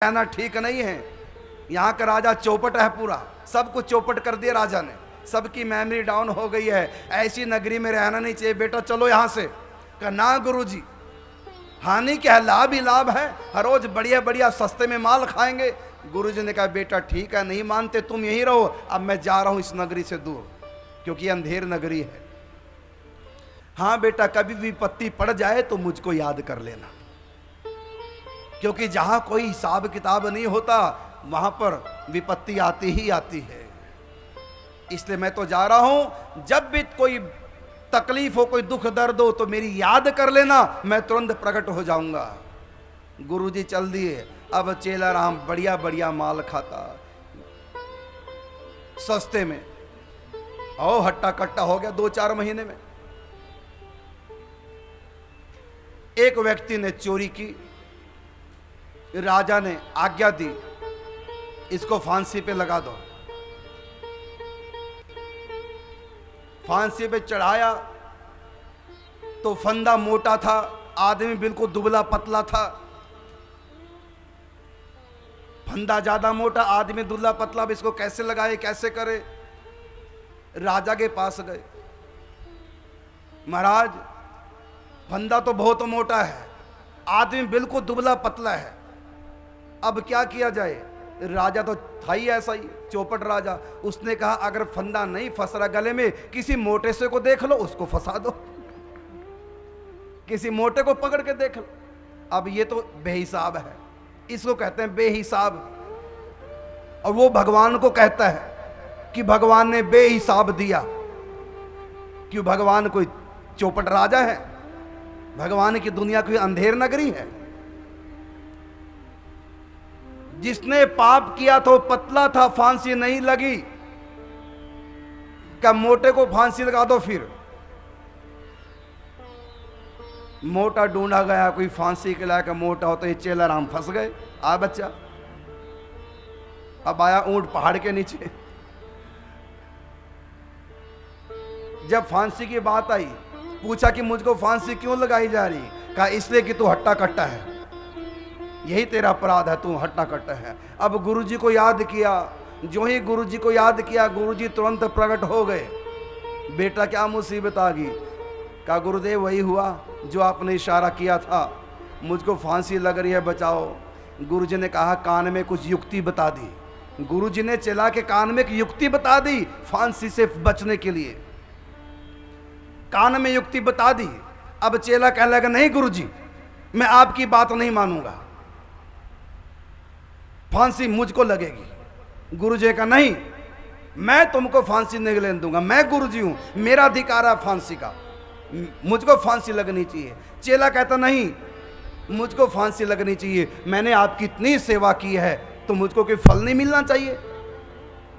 रहना ठीक नहीं है। यहाँ का राजा चौपट है, पूरा सब कुछ चौपट कर दिया राजा ने, सबकी मेमोरी डाउन हो गई है, ऐसी नगरी में रहना नहीं चाहिए, बेटा चलो यहाँ से। कहा ना गुरुजी, हानि क्या है, लाभ ही लाभ है, हर रोज बढ़िया बढ़िया सस्ते में माल खाएंगे। गुरुजी ने कहा बेटा ठीक है, नहीं मानते तुम यहीं रहो, अब मैं जा रहा हूं इस नगरी से दूर, क्योंकि अंधेर नगरी है। हाँ बेटा, कभी विपत्ति पड़ जाए तो मुझको याद कर लेना, क्योंकि जहां कोई हिसाब किताब नहीं होता वहां पर विपत्ति आती ही आती है। इसलिए मैं तो जा रहा हूं, जब भी कोई तकलीफ हो, कोई दुख दर्द हो तो मेरी याद कर लेना, मैं तुरंत प्रकट हो जाऊंगा। गुरुजी चल दिए। अब चेला राम बढ़िया बढ़िया माल खाता, सस्ते में, और हट्टा कट्टा हो गया 2-4 महीने में। एक व्यक्ति ने चोरी की, राजा ने आज्ञा दी इसको फांसी पे लगा दो। फांसी पे चढ़ाया तो फंदा मोटा था, आदमी बिल्कुल दुबला पतला था। फंदा ज्यादा मोटा, आदमी दुबला पतला, अब इसको कैसे लगाए, कैसे करे। राजा के पास गए, महाराज फंदा तो बहुत मोटा है, आदमी बिल्कुल दुबला पतला है, अब क्या किया जाए। राजा तो था ही ऐसा ही, चौपट राजा। उसने कहा अगर फंदा नहीं फंस रहा गले में, किसी मोटे से को देख लो, उसको फंसा दो, किसी मोटे को पकड़ के देख लो। अब ये तो बेहिसाब है, इसको कहते हैं बेहिसाब। और वो भगवान को कहता है कि भगवान ने बेहिसाब दिया। क्यों, भगवान कोई चौपट राजा है? भगवान की दुनिया कोई अंधेर नगरी है? जिसने पाप किया तो पतला था, फांसी नहीं लगी, क्या मोटे को फांसी लगा दो? फिर मोटा ढूंढा गया, कोई फांसी के लायक मोटा हो, तो ये चेला राम फंस गए। आ बच्चा, अब आया ऊंट पहाड़ के नीचे। जब फांसी की बात आई, पूछा कि मुझको फांसी क्यों लगाई जा रही? कहा इसलिए कि तू हट्टा कट्टा है, यही तेरा अपराध है, तू हट्टा कट्टा है। अब गुरुजी को याद किया, जो ही गुरुजी को याद किया, गुरुजी तुरंत प्रकट हो गए। बेटा क्या मुसीबत आ गई? कहा गुरुदेव वही हुआ जो आपने इशारा किया था, मुझको फांसी लग रही है, बचाओ। गुरुजी ने कहा कान में कुछ युक्ति बता दी। गुरुजी ने चेला के कान में एक युक्ति बता दी फांसी से बचने के लिए, कान में युक्ति बता दी। अब चेला कहने लगा नहीं गुरुजी, मैं आपकी बात नहीं मानूंगा, फांसी मुझको लगेगी। गुरुजी का नहीं, मैं तुमको फांसी नहीं लेने दूंगा, मैं गुरुजी हूं, मेरा अधिकार है फांसी का, मुझको फांसी लगनी चाहिए। चेला कहता नहीं, मुझको फांसी लगनी चाहिए, मैंने आपकी इतनी सेवा की है तो मुझको कोई फल नहीं मिलना चाहिए,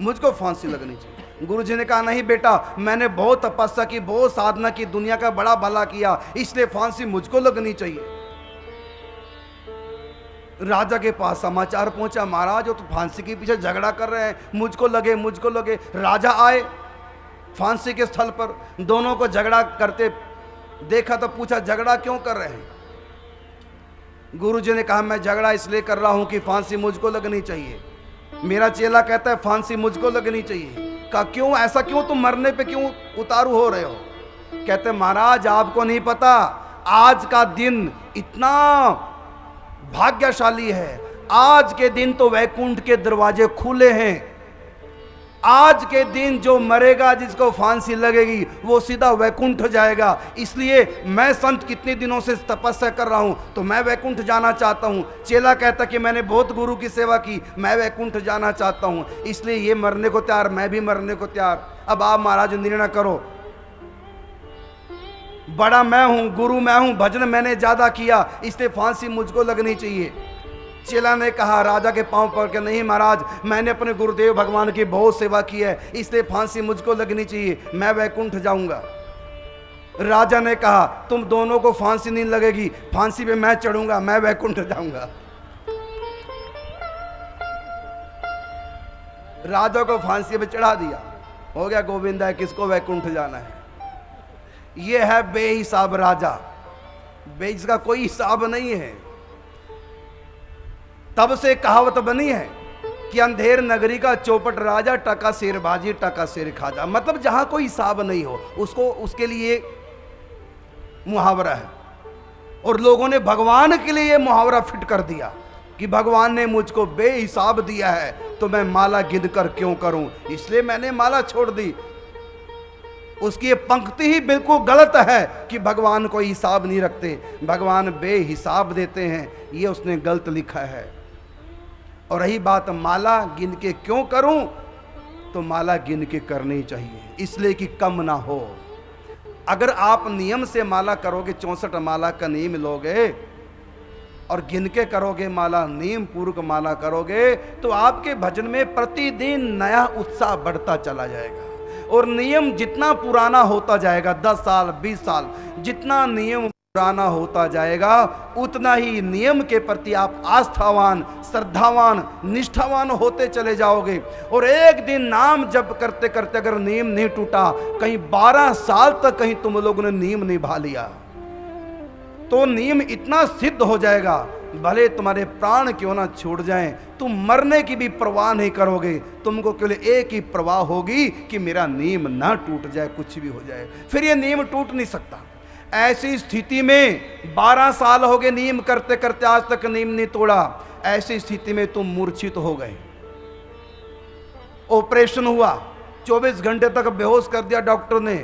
मुझको फांसी लगनी चाहिए। गुरुजी ने कहा नहीं बेटा, मैंने बहुत तपस्या की, बहुत साधना की, दुनिया का बड़ा भला किया, इसलिए फांसी मुझको लगनी चाहिए। राजा के पास समाचार पहुंचा, महाराज वो तो फांसी के पीछे झगड़ा कर रहे हैं, मुझको लगे, मुझको लगे। राजा आए फांसी के स्थल पर, दोनों को झगड़ा करते देखा तो पूछा झगड़ा क्यों कर रहे हैं? गुरुजी ने कहा मैं झगड़ा इसलिए कर रहा हूं कि फांसी मुझको लगनी चाहिए। मेरा चेला कहता है फांसी मुझको लगनी चाहिए। कहा क्यों, ऐसा क्यों, तुम मरने पे क्यों उतारू हो रहे हो? कहते महाराज आपको नहीं पता, आज का दिन इतना भाग्यशाली है, आज के दिन तो वैकुंठ के दरवाजे खुले हैं। आज के दिन जो मरेगा, जिसको फांसी लगेगी, वो सीधा वैकुंठ जाएगा। इसलिए मैं संत कितने दिनों से तपस्या कर रहा हूं, तो मैं वैकुंठ जाना चाहता हूं। चेला कहता कि मैंने बहुत गुरु की सेवा की, मैं वैकुंठ जाना चाहता हूं, इसलिए ये मरने को तैयार, मैं भी मरने को तैयार। अब आप महाराज निर्णय करो, बड़ा मैं हूं, गुरु मैं हूं, भजन मैंने ज्यादा किया, इसलिए फांसी मुझको लगनी चाहिए। चेला ने कहा राजा के पांव पकड़ के, नहीं महाराज, मैंने अपने गुरुदेव भगवान की बहुत सेवा की है, इसलिए फांसी मुझको लगनी चाहिए, मैं वैकुंठ जाऊंगा। राजा ने कहा तुम दोनों को फांसी नहीं लगेगी, फांसी पे मैं चढ़ूंगा, मैं वैकुंठ जाऊंगा। राजा को फांसी पे चढ़ा दिया, हो गया गोविंदा है, किसको वैकुंठ जाना है। यह है बेहिसाब राजा, इसका कोई हिसाब नहीं है। तब से कहावत बनी है कि अंधेर नगरी का चौपट राजा, टका शेरबाजी टका शेर खाजा। मतलब जहां कोई हिसाब नहीं हो उसको, उसके लिए मुहावरा है। और लोगों ने भगवान के लिए मुहावरा फिट कर दिया कि भगवान ने मुझको बेहिसाब दिया है तो मैं माला गिन कर क्यों करूं, इसलिए मैंने माला छोड़ दी। उसकी ये पंक्ति ही बिल्कुल गलत है कि भगवान कोई हिसाब नहीं रखते, भगवान बेहिसाब देते हैं, ये उसने गलत लिखा है। और रही बात माला गिन के क्यों करूं, तो माला गिन के करनी चाहिए इसलिए कि कम ना हो। अगर आप नियम से माला करोगे, 64 माला का नियम लोगे और गिन के करोगे माला, नियम पूर्वक माला करोगे, तो आपके भजन में प्रतिदिन नया उत्साह बढ़ता चला जाएगा। और नियम जितना पुराना होता जाएगा, 10 साल 20 साल, जितना नियम पुराना होता जाएगा उतना ही नियम के प्रति आप आस्थावान, श्रद्धावान, निष्ठावान होते चले जाओगे। और एक दिन नाम जप करते करते अगर नियम नहीं टूटा, कहीं 12 साल तक कहीं तुम लोगों ने नियम निभा लिया, तो नियम इतना सिद्ध हो जाएगा, भले तुम्हारे प्राण क्यों ना छूट जाएं, तुम मरने की भी परवाह नहीं करोगे। तुमको केवल एक ही परवाह होगी कि मेरा नियम ना टूट जाए, कुछ भी हो जाए। फिर ये नियम टूट नहीं सकता। ऐसी स्थिति में 12 साल हो गए नियम करते करते, आज तक नियम नहीं तोड़ा, ऐसी स्थिति में तुम मूर्छित हो गए, ऑपरेशन हुआ, 24 घंटे तक बेहोश कर दिया डॉक्टर ने,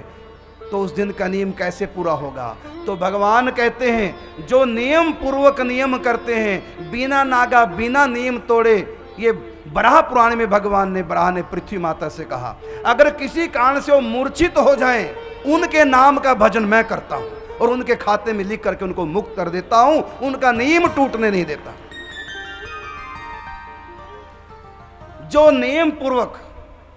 तो उस दिन का नियम कैसे पूरा होगा। तो भगवान कहते हैं जो नियम पूर्वक नियम करते हैं, बिना नागा बिना नियम तोड़े, ये बराह पुराण में भगवान ने, बराह ने पृथ्वी माता से कहा, अगर किसी कारण से वो मूर्छित हो जाएं, उनके नाम का भजन मैं करता हूं और उनके खाते में लिख करके उनको मुक्त कर देता हूं, उनका नियम टूटने नहीं देता। जो नियम पूर्वक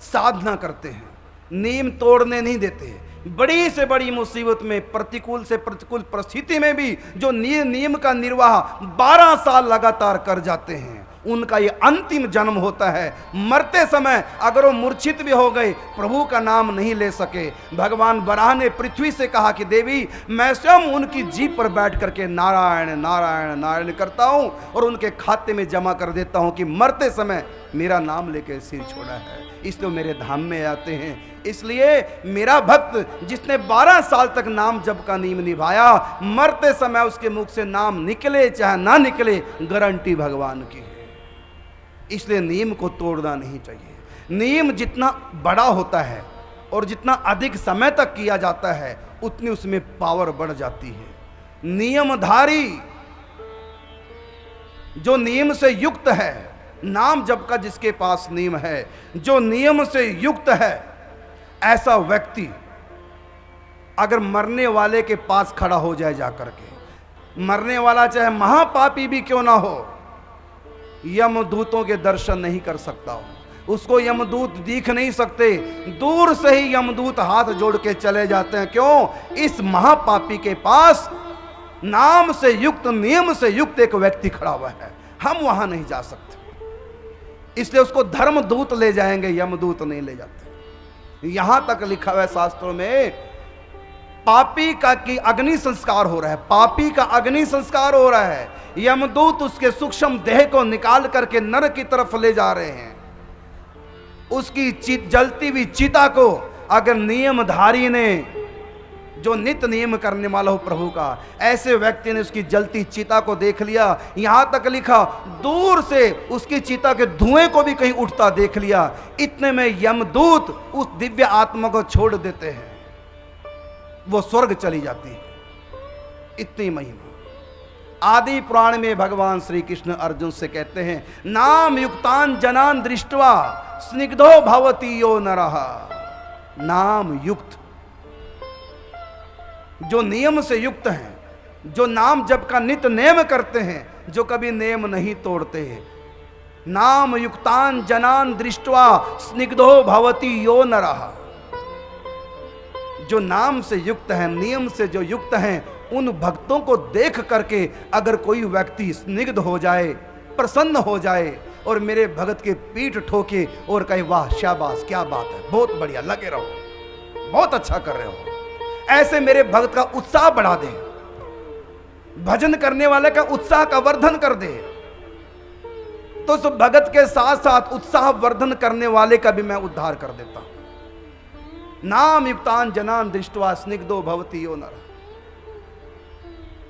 साधना करते हैं, नियम तोड़ने नहीं देते, बड़ी से बड़ी मुसीबत में, प्रतिकूल से प्रतिकूल परिस्थिति में भी जो नियम का निर्वाह 12 साल लगातार कर जाते हैं, उनका ये अंतिम जन्म होता है। मरते समय अगर वो मूर्छित भी हो गए, प्रभु का नाम नहीं ले सके, भगवान बराह ने पृथ्वी से कहा कि देवी मैं स्वयं उनकी जीभ पर बैठ करके नारायण नारायण नारायण करता हूं और उनके खाते में जमा कर देता हूं कि मरते समय मेरा नाम लेकर सिर छोड़ा है, इसलिए मेरे धाम में आते हैं। इसलिए मेरा भक्त जिसने 12 साल तक नाम जप का नियम निभाया, मरते समय उसके मुख से नाम निकले चाहे ना निकले, गारंटी भगवान की है। इसलिए नियम को तोड़ना नहीं चाहिए। नियम जितना बड़ा होता है और जितना अधिक समय तक किया जाता है, उतनी उसमें पावर बढ़ जाती है। नियमधारी जो नियम से युक्त है, नाम जप का जिसके पास नियम है, जो नियम से युक्त है, ऐसा व्यक्ति अगर मरने वाले के पास खड़ा हो जाए जाकर के, मरने वाला चाहे महापापी भी क्यों ना हो, यमदूतों के दर्शन नहीं कर सकता हो, उसको यमदूत दिख नहीं सकते, दूर से ही यमदूत हाथ जोड़ के चले जाते हैं। क्यों? इस महापापी के पास नाम से युक्त, नियम से युक्त एक व्यक्ति खड़ा हुआ है, हम वहां नहीं जा सकते, इसलिए उसको धर्मदूत ले जाएंगे, यमदूत नहीं ले जाते। यहां तक लिखा हुआ है शास्त्रों में, पापी का की अग्नि संस्कार हो रहा है, पापी का अग्नि संस्कार हो रहा है, यमदूत उसके सूक्ष्म देह को निकाल करके नरक की तरफ ले जा रहे हैं। उसकी जलती हुई चिता को अगर नियमधारी ने, जो नित्य नियम करने वाला हो प्रभु का, ऐसे व्यक्ति ने उसकी जलती चिता को देख लिया, यहां तक लिखा दूर से उसकी चिता के धुएं को भी कहीं उठता देख लिया, इतने में यमदूत उस दिव्य आत्मा को छोड़ देते हैं, वो स्वर्ग चली जाती है। इतनी महिमा। आदि पुराण में भगवान श्री कृष्ण अर्जुन से कहते हैं, नाम युक्तान जनान दृष्टवा स्निग्धो भवति यो नरः। नाम युक्त, जो नियम से युक्त हैं, जो नाम जप का नित्य नेम करते हैं, जो कभी नेम नहीं तोड़ते हैं, नाम युक्तान जनान दृष्टवा स्निग्धो भवति यो नरः। जो नाम से युक्त हैं, नियम से जो युक्त हैं, उन भक्तों को देख करके अगर कोई व्यक्ति स्निग्ध हो जाए, प्रसन्न हो जाए और मेरे भगत के पीठ ठोके और कहे वाह शाबाश क्या बात है, बहुत बढ़िया, लगे रहो, बहुत अच्छा कर रहे हो, ऐसे मेरे भक्त का उत्साह बढ़ा दे, भजन करने वाले का उत्साह का वर्धन कर दे, तो उस भगत के साथ साथ उत्साह वर्धन करने वाले का भी मैं उद्धार कर देता हूं। नाम युक्तान जनान दृष्टवा स्निग्धो भवति यो नर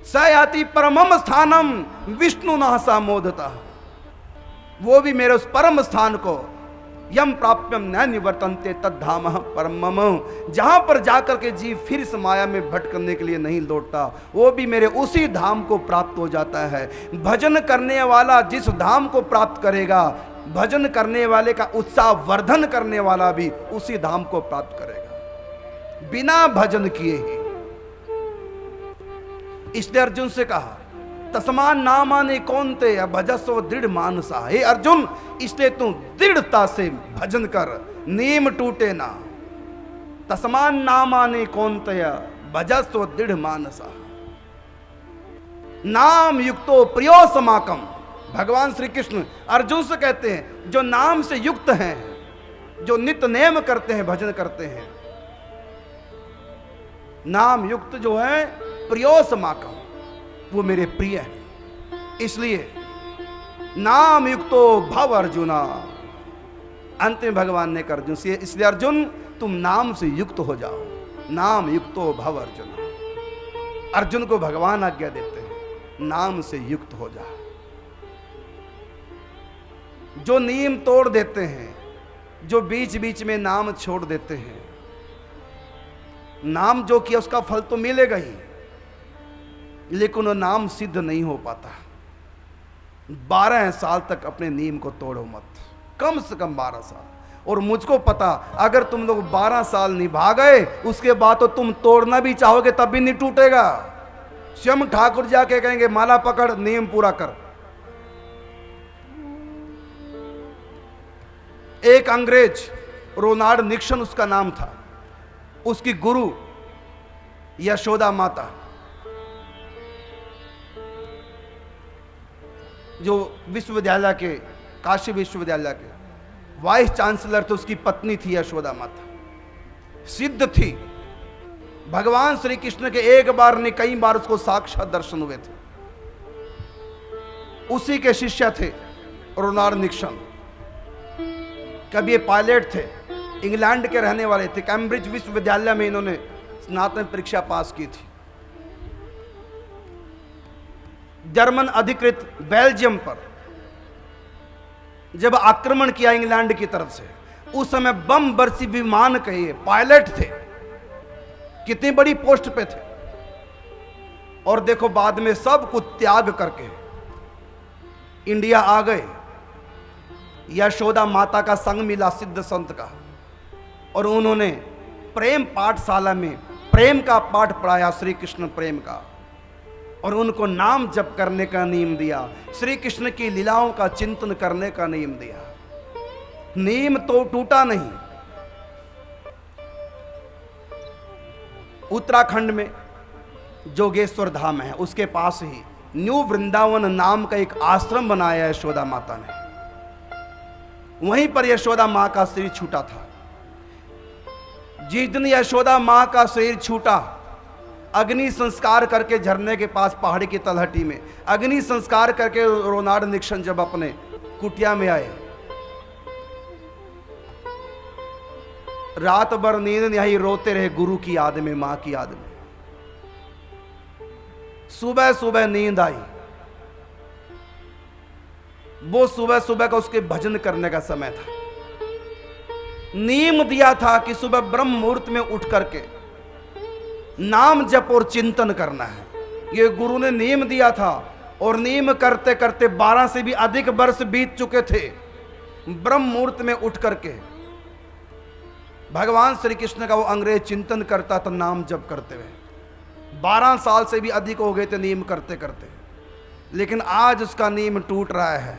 स याति परमम स्थानम विष्णु नासा मोदता। वो भी मेरे उस परम स्थान को यम प्राप्यम न निवर्तन्ते तद्धाम परमम, जहां पर जाकर के जीव फिर इस माया में भटकने के लिए नहीं लौटता, वो भी मेरे उसी धाम को प्राप्त हो जाता है। भजन करने वाला जिस धाम को प्राप्त करेगा, भजन करने वाले का उत्साह वर्धन करने वाला भी उसी धाम को प्राप्त करेगा, बिना भजन किए ही। इसलिए अर्जुन से कहा तस्मान नामाने कौनते भजस्व दृढ़ मानसा। हे अर्जुन, इसलिए तू दृढ़ता से भजन कर, नीम टूटे ना। तस्मान नामाने कौनते भजस्व दृढ़ मानसा। नाम युक्तो प्रियो समाकम। भगवान श्री कृष्ण अर्जुन से कहते हैं जो नाम से युक्त हैं, जो नित्य नेम करते हैं, भजन करते हैं, नाम युक्त जो है प्रियो समाकम, वो मेरे प्रिय हैं। इसलिए नाम युक्तो भव अर्जुना। अंत में भगवान ने कहा अर्जुन से, इसलिए अर्जुन तुम नाम से युक्त हो जाओ। नाम युक्तो भव अर्जुना। अर्जुन को भगवान आज्ञा देते हैं नाम से युक्त हो जा। जो नियम तोड़ देते हैं, जो बीच बीच में नाम छोड़ देते हैं, नाम जो किया उसका फल तो मिलेगा ही, लेकिन वो नाम सिद्ध नहीं हो पाता। 12 साल तक अपने नियम को तोड़ो मत, कम से कम 12 साल। और मुझको पता, अगर तुम लोग 12 साल निभा गए, उसके बाद तो तुम तोड़ना भी चाहोगे तब भी नहीं टूटेगा। स्वयं ठाकुर जाके कहेंगे माला पकड़, नियम पूरा कर। एक अंग्रेज, रोनाल्ड निक्सन उसका नाम था, उसकी गुरु यशोदा माता, जो विश्वविद्यालय के, काशी विश्वविद्यालय के वाइस चांसलर थे, उसकी पत्नी थी यशोदा माता। सिद्ध थी, भगवान श्री कृष्ण के एक बार नहीं कई बार उसको साक्षात दर्शन हुए थे। उसी के शिष्य थे रोनाल्ड निक्सन। कभी ये पायलट थे, इंग्लैंड के रहने वाले थे। कैम्ब्रिज विश्वविद्यालय में इन्होंने स्नातक परीक्षा पास की थी। जर्मन अधिकृत बेल्जियम पर जब आक्रमण किया इंग्लैंड की तरफ से, उस समय बम बरसी विमान के ये पायलट थे, कितनी बड़ी पोस्ट पे थे। और देखो बाद में सब कुछ त्याग करके इंडिया आ गए। यशोदा माता का संग मिला सिद्ध संत का, और उन्होंने प्रेम पाठशाला में प्रेम का पाठ पढ़ाया, श्री कृष्ण प्रेम का, और उनको नाम जप करने का नियम दिया, श्री कृष्ण की लीलाओं का चिंतन करने का नियम दिया। नियम तो टूटा नहीं। उत्तराखंड में जोगेश्वर धाम है, उसके पास ही न्यू वृंदावन नाम का एक आश्रम बनाया है यशोदा माता ने। वहीं पर यशोदा मां का शरीर छूटा था। जिस दिन यशोदा मां का शरीर छूटा, अग्नि संस्कार करके झरने के पास पहाड़ी की तलहटी में अग्नि संस्कार करके रोनाल्ड निक्सन जब अपने कुटिया में आए, रात भर नींद नहीं आई, रोते रहे गुरु की याद में, मां की याद में। सुबह सुबह नींद आई। वो सुबह सुबह का उसके भजन करने का समय था। नियम दिया था कि सुबह ब्रह्म मुहूर्त में उठ करके नाम जप और चिंतन करना है, ये गुरु ने नियम दिया था। और नियम करते करते 12 से भी अधिक वर्ष बीत चुके थे। ब्रह्म मुहूर्त में उठ करके भगवान श्री कृष्ण का वो अंग्रेज चिंतन करता था, नाम जप करते हुए। 12 साल से भी अधिक हो गए थे नियम करते करते, लेकिन आज उसका नियम टूट रहा है,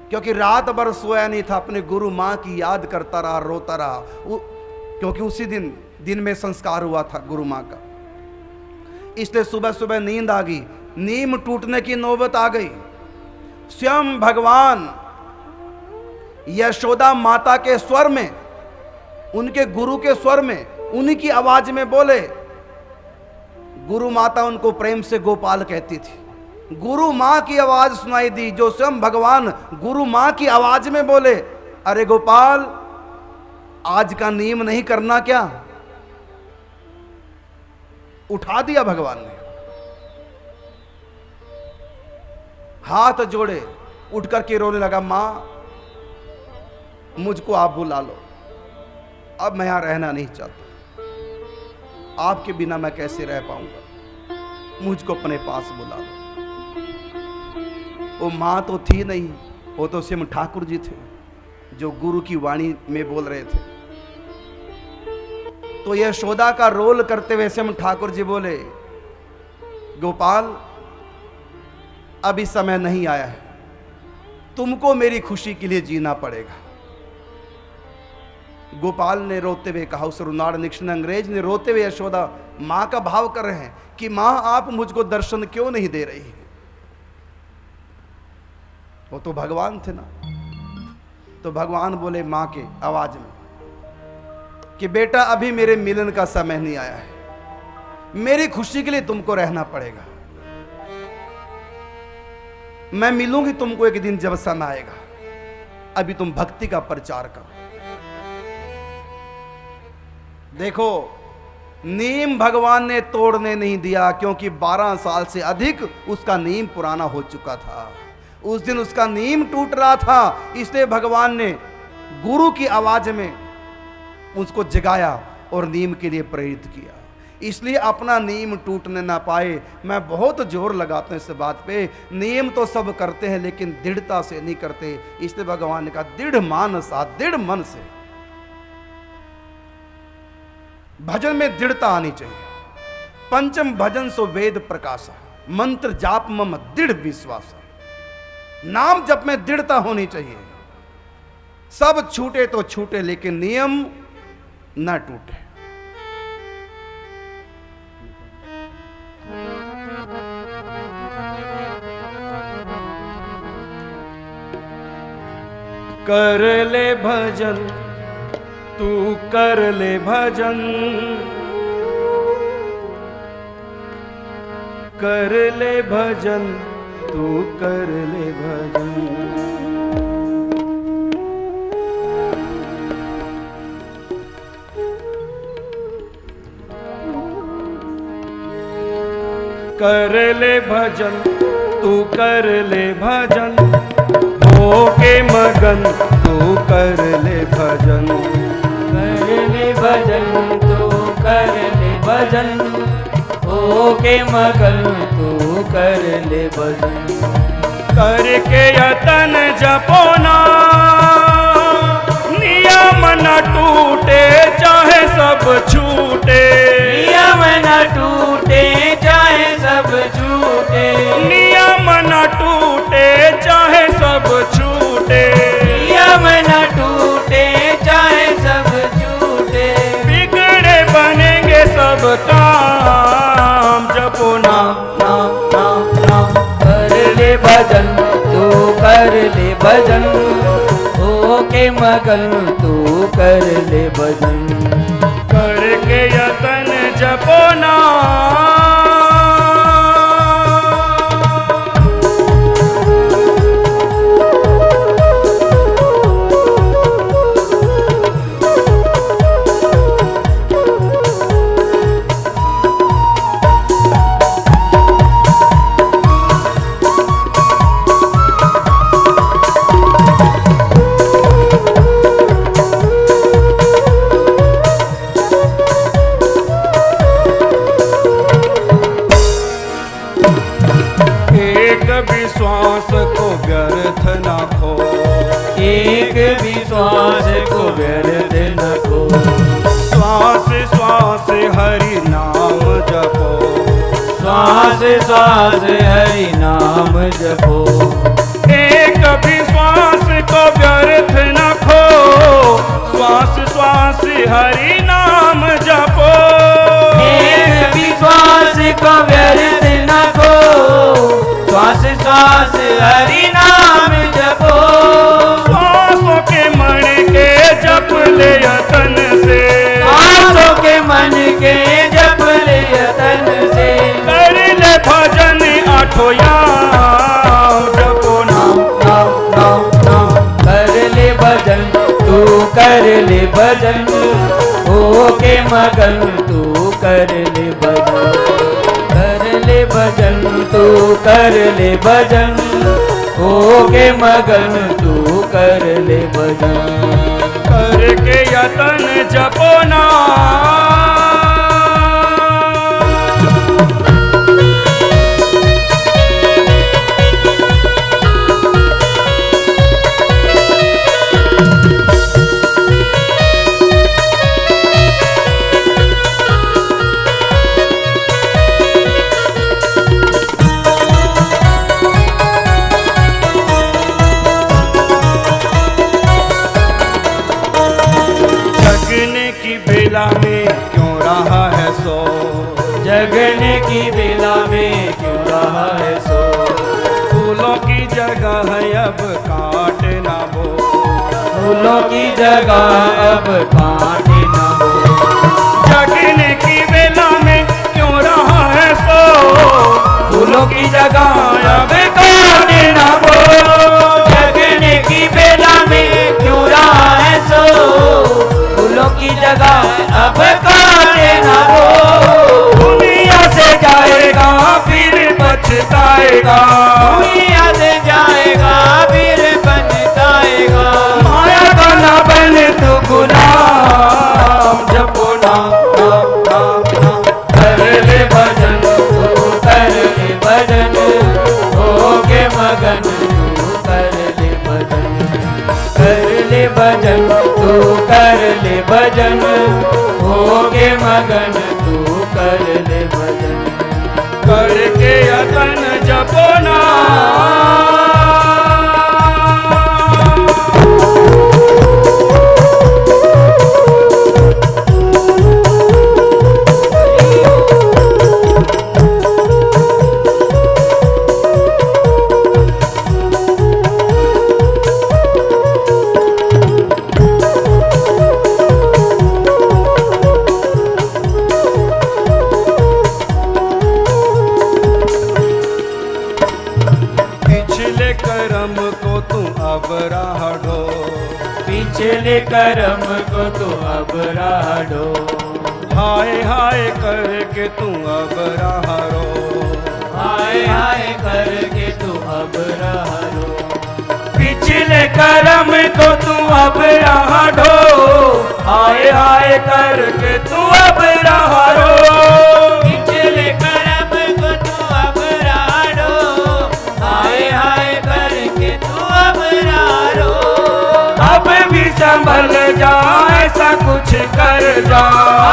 क्योंकि रात भर सोया नहीं था, अपने गुरु मां की याद करता रहा, रोता रहा। क्योंकि उसी दिन में संस्कार हुआ था गुरु मां का। इसलिए सुबह सुबह नींद आ गई, नीम टूटने की नौबत आ गई। स्वयं भगवान यशोदा माता के स्वर में, उनके गुरु के स्वर में, उन्हीं की आवाज में बोले। गुरु माता उनको प्रेम से गोपाल कहती थी। गुरु मां की आवाज सुनाई दी, जो स्वयं भगवान गुरु मां की आवाज में बोले, अरे गोपाल आज का नियम नहीं करना क्या? उठा दिया भगवान ने, हाथ जोड़े, उठ करके रोने लगा, मां मुझको आप बुला लो, अब मैं यहां रहना नहीं चाहता, आपके बिना मैं कैसे रह पाऊंगा, मुझको अपने पास बुला लो। वो मां तो थी नहीं, वो तो सिम ठाकुर जी थे जो गुरु की वाणी में बोल रहे थे। तो यशोदा का रोल करते हुए सिम ठाकुर जी बोले, गोपाल अभी समय नहीं आया है, तुमको मेरी खुशी के लिए जीना पड़ेगा। गोपाल ने रोते हुए कहा, उस रुनाड़ निक्षण अंग्रेज ने रोते हुए यशोदा मां का भाव कर रहे हैं कि मां आप मुझको दर्शन क्यों नहीं दे रही है? वो तो भगवान थे ना। तो भगवान बोले मां के आवाज में कि बेटा अभी मेरे मिलन का समय नहीं आया है, मेरी खुशी के लिए तुमको रहना पड़ेगा, मैं मिलूंगी तुमको एक दिन जब समय आएगा, अभी तुम भक्ति का प्रचार करो। देखो नीम भगवान ने तोड़ने नहीं दिया, क्योंकि 12 साल से अधिक उसका नीम पुराना हो चुका था। उस दिन उसका नीम टूट रहा था, इसलिए भगवान ने गुरु की आवाज में उसको जगाया और नीम के लिए प्रेरित किया। इसलिए अपना नीम टूटने ना पाए। मैं बहुत जोर लगाता हूं इस बात पे, नियम तो सब करते हैं लेकिन दृढ़ता से नहीं करते। इसलिए भगवान ने कहा दृढ़ मानसा, दृढ़ मन से भजन में दृढ़ता आनी चाहिए। पंचम भजन सो वेद प्रकाशा, मंत्र जाप मम दृढ़ विश्वास। नाम जप में दृढ़ता होनी चाहिए। सब छूटे तो छूटे लेकिन नियम न टूटे। कर ले भजन तू, कर ले भजन, कर ले भजन तू, कर ले भजन। कर ले भजन तू, कर ले भजन, हो के मगन तू कर ले भजन। कर ले भजन तू, कर ले भजन, हो के मगन तू कर ले भजन। करके यतन जपोना, नियम न टूटे चाहे सब छूटे। नियम न टूटे चाहे सब छूटे। नियम न टूटे चाहे सब छूटे। नियम न टूटे चाहे सब छूटे। बिगड़े बनेंगे सब काम, जपो नाम नाम नाम नाम। कर ले भजन तू, कर ले भजन, हो के मगन तू कर ले भजन। करके यतन जपो नाम। विश्वास को व्यर्थ न खो, एक विश्वास को व्यर्थ न खो। श्वास श्वास हरि नाम जपो, श्वास श्वास हरि नाम जपो। एक विश्वास को व्यर्थ न खो, श्वास श्वास हरि नाम जपो। एक विश्वास को व्यर्थ न खो, श्वास श्वास हरि नाम जपो। श्वासों के मन के जप ले यतन से, श्वासों के मन के जप ले यतन से। कर ले भजन आठों यार कर ले भजन, हो के मगन तू कर ले भजन, कर ले भजन तू कर ले भजन, हो के मगन तू कर ले भजन। करके यतन जपो नाम, जगने की बेला में क्यों रहा है सो, जगने की बेला में क्यों रहा है सो, फूलों की जगह है अब काटना वो, फूलों की जगह अब काटे ना हो। जगने की बेला में क्यों रहा है सो, फूलों की जगह अब काटे ना हो। जगने की बेला में क्यों रहा है सो, फूलों की जगह अब काटे ना हो। दुनिया से जाएगा फिर पछताएगा, दुनिया से जाएगा फिर पछताएगा। माया का ना बन तू गुलाम, जपो नाम नाम नाम नाम, कर ले भजन तू कर ले भजन, हो के मगन तू कर ले भजन, कर ले भजन तू कर ले भजन, हो के मगन तू कर ले भजन। करके यतन जपो नाम। पिछले कर्म को तू अब राह ढो, पिछले कर्म को तू अब राढ़ो, हाय हाय करके तू अब राह रो, हाय हाय करके तू अब राढ़ो। पिछले कर्म को तू अब राह ढो, हाय हाय करके तू अब राह रो। पिछले कर्म को तू अब राढ़ो, हाय हाय करके तू अब राढ़ो। अब भी संभल जा ऐसा कुछ कर जा,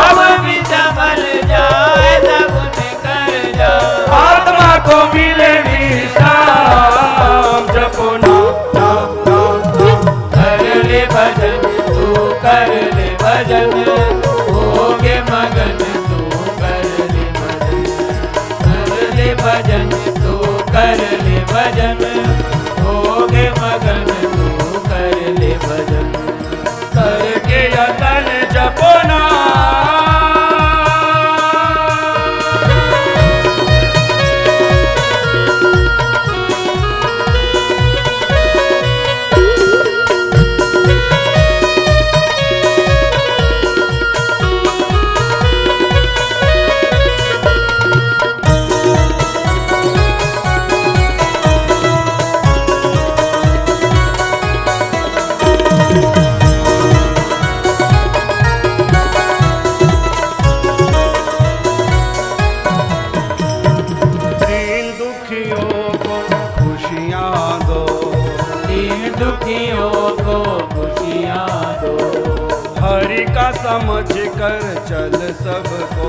अब भी संभल जा ऐसा कुछ कर जा। आत्मा को मिले विश्राम, जपो नाम नाम नाम नाम। कर ले भजन तू कर ले भजन, हो के मगन तू कर ले भजन, कर ले भजन तू कर ले भजन, हो के मगन तू कर ले भजन। करके यतन जपो नाम। दीन दुखियों को खुशियाँ दो, दीन दुखियों को खुशियाँ दो, हरि का समझ कर चल सबको,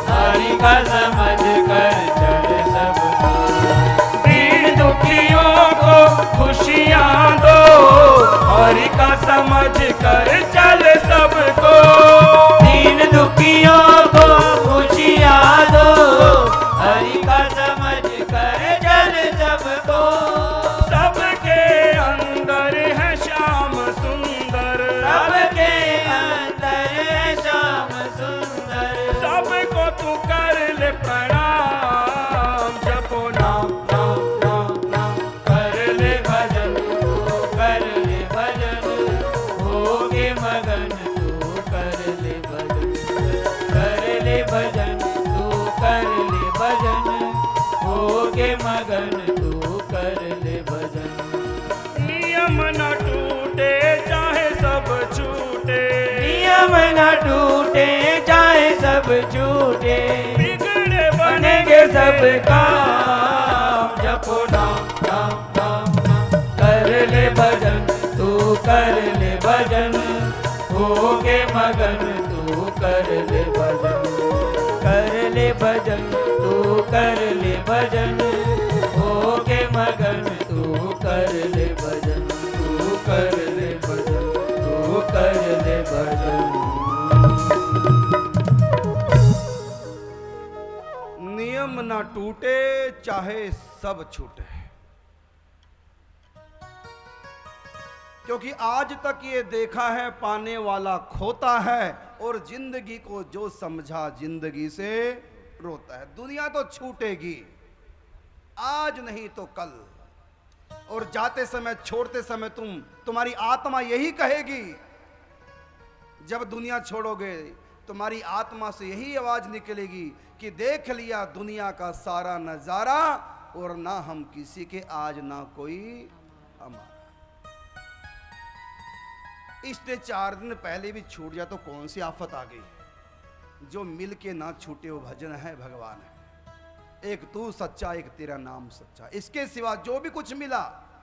हरि का समझ कर चल सबको। दीन दुखियों को खुशियाँ दो, हरि का समझ कर चल सबको। दीन दुखियों को खुशियाँ दो, हरि का समझ कर चल सबको। सबके अंदर है श्याम सुंदर, सबके अंदर है श्याम सुंदर, सबको तू कर ले प्रणाम, जपो नाम नाम नाम नाम। कर ले भजन तू कर ले भजन, होगे न टूटे चाहे सब छूटे, बिगड़े बनेंगे सब काम। जपो नाम नाम नाम नाम, कर ले भजन तू कर ले भजन, हो के मगन तू कर ले भजन, कर ले भजन तू कर ले भजन, हो के मगन तू कर ले भजन, तू कर ले भजन, तू कर ले भजन। नियम ना टूटे चाहे सब छूटे, क्योंकि आज तक ये देखा है पाने वाला खोता है, और जिंदगी को जो समझा जिंदगी से रोता है। दुनिया तो छूटेगी, आज नहीं तो कल, और जाते समय छोड़ते समय तुम्हारी आत्मा यही कहेगी। जब दुनिया छोड़ोगे तुम्हारी आत्मा से यही आवाज निकलेगी कि देख लिया दुनिया का सारा नजारा, और ना हम किसी के आज ना कोई हमारा। इसलिए 4 दिन पहले भी छूट जाए तो कौन सी आफत आ गई। जो मिल के ना छूटे वो भजन है, भगवान है। एक तू सच्चा, एक तेरा नाम सच्चा, इसके सिवा जो भी कुछ मिला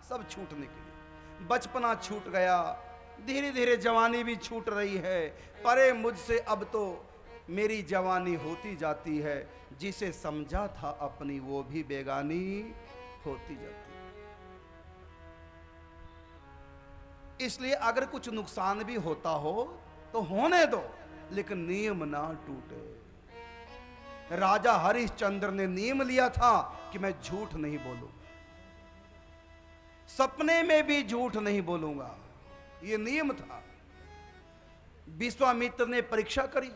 सब छूटने के लिए। बचपना छूट गया, धीरे धीरे जवानी भी छूट रही है। परे मुझसे अब तो मेरी जवानी होती जाती है, जिसे समझा था अपनी वो भी बेगानी होती जाती है। इसलिए अगर कुछ नुकसान भी होता हो तो होने दो, लेकिन नियम ना टूटे। राजा हरिश्चंद्र ने नियम लिया था कि मैं झूठ नहीं बोलूंगा, सपने में भी झूठ नहीं बोलूंगा, यह नियम था। विश्वामित्र ने परीक्षा करी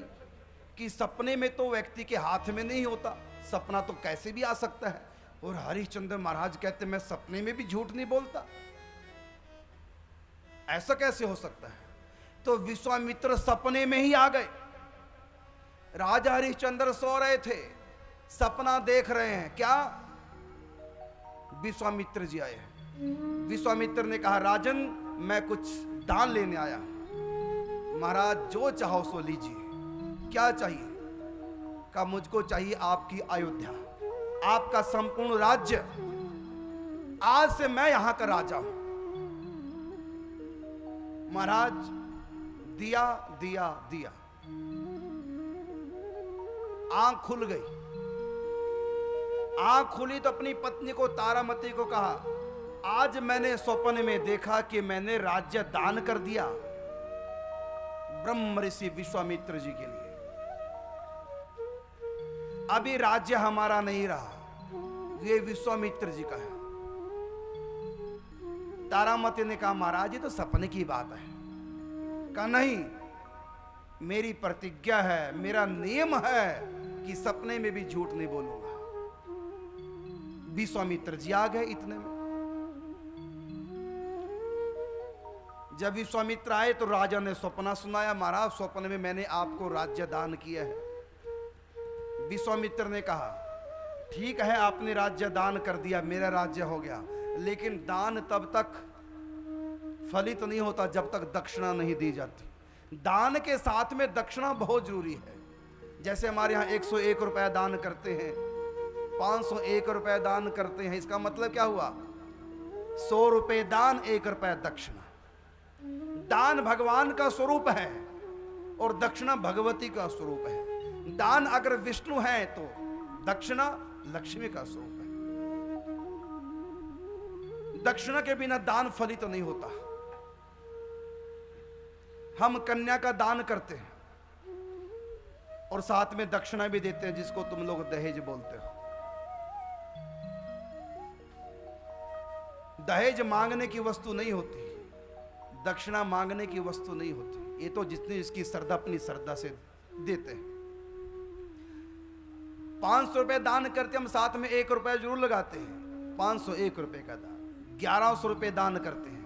कि सपने में तो व्यक्ति के हाथ में नहीं होता, सपना तो कैसे भी आ सकता है। और हरिश्चंद्र महाराज कहते मैं सपने में भी झूठ नहीं बोलता, ऐसा कैसे हो सकता है। तो विश्वामित्र सपने में ही आ गए। राजा हरिश्चंद्र सो रहे थे, सपना देख रहे हैं, क्या विश्वामित्र जी आए। विश्वामित्र ने कहा राजन मैं कुछ दान लेने आया। महाराज जो चाहो सो लीजिए। क्या चाहिए? कहा मुझको चाहिए आपकी अयोध्या, आपका संपूर्ण राज्य। आज से मैं यहां का राजा हूं। महाराज दिया दिया दिया, आंख खुल गई। आंख खुली तो अपनी पत्नी को तारामती को कहा आज मैंने स्वप्न में देखा कि मैंने राज्य दान कर दिया ब्रह्म ऋषि विश्वामित्र जी के लिए। अभी राज्य हमारा नहीं रहा, ये विश्वामित्र जी का है। तारामती ने कहा महाराज ये तो सपने की बात है। कहा नहीं, मेरी प्रतिज्ञा है, मेरा नियम है कि सपने में भी झूठ नहीं बोलूंगा। विश्वामित्र जी आ गए इतने में। जब विश्वामित्र आए तो राजा ने सपना सुनाया, महाराज स्वप्न में मैंने आपको राज्य दान किया है। विश्वामित्र ने कहा ठीक है आपने राज्य दान कर दिया, मेरा राज्य हो गया, लेकिन दान तब तक फलित नहीं होता जब तक दक्षिणा नहीं दी जाती। दान के साथ में दक्षिणा बहुत जरूरी है। जैसे हमारे यहाँ 101 रुपया दान करते हैं, 501 रुपया दान करते हैं, इसका मतलब क्या हुआ? 100 रुपये दान, 1 रुपया दक्षिणा। दान भगवान का स्वरूप है और दक्षिणा भगवती का स्वरूप है। दान अगर विष्णु है तो दक्षिणा लक्ष्मी का स्वरूप है। दक्षिणा के बिना दान फलित तो नहीं होता। हम कन्या का दान करते हैं और साथ में दक्षिणा भी देते हैं, जिसको तुम लोग दहेज बोलते हो। दहेज मांगने की वस्तु नहीं होती, दक्षिणा मांगने की वस्तु नहीं होती। ये तो जितनी इसकी श्रद्धा अपनी श्रद्धा से देते हैं। 500 रुपए दान करते हम, साथ में 1 रुपया जरूर लगाते हैं। 501 रुपए का दान। 1100 रुपए दान करते हैं,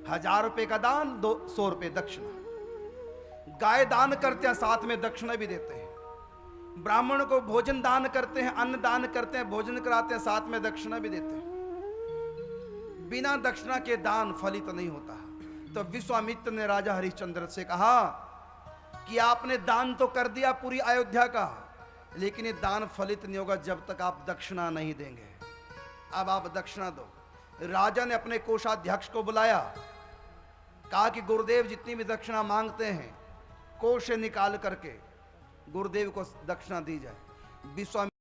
1000 रुपए का दान, 200 रुपए दक्षिणा। गाय दान करते हैं, साथ में दक्षिणा भी देते हैं। ब्राह्मण को भोजन दान करते हैं, अन्न दान करते हैं, भोजन कराते हैं, साथ में दक्षिणा भी देते हैं। बिना दक्षिणा के दान फलित नहीं होता। तो विश्वामित्र ने राजा हरिश्चंद्र से कहा कि आपने दान तो कर दिया पूरी अयोध्या का, लेकिन ये दान फलित नहीं होगा जब तक आप दक्षिणा नहीं देंगे। अब आप दक्षिणा दो। राजा ने अपने कोषाध्यक्ष को बुलाया, कहा कि गुरुदेव जितनी भी दक्षिणा मांगते हैं कोष से निकाल करके गुरुदेव को दक्षिणा दी जाए। विश्वामित्र